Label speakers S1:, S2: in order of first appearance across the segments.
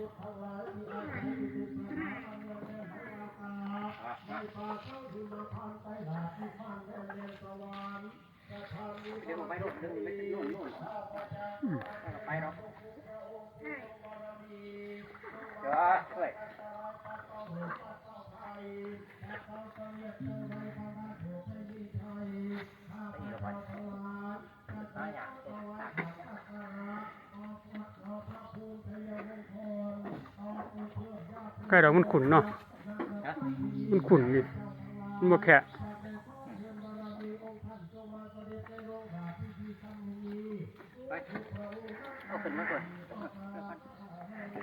S1: เดี๋ยวไปโน่นไปโน่นไปเนาะเดี๋ยวเฮ้ย
S2: ไก่ดอกมันขุ่นเนาะมันขุ่นนี่มันบ่แค่
S1: ไปเอาขึ้นมาก่อน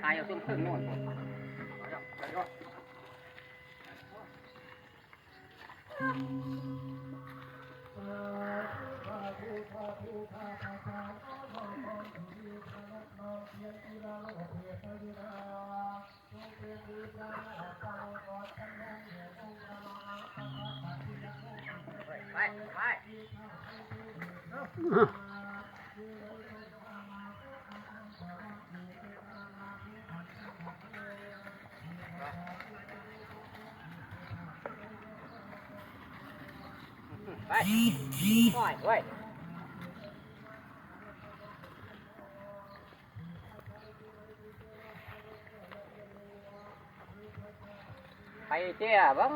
S1: ตายเอาต้นพึ่งโน่นไปไว้ไปเจ้าบ้าง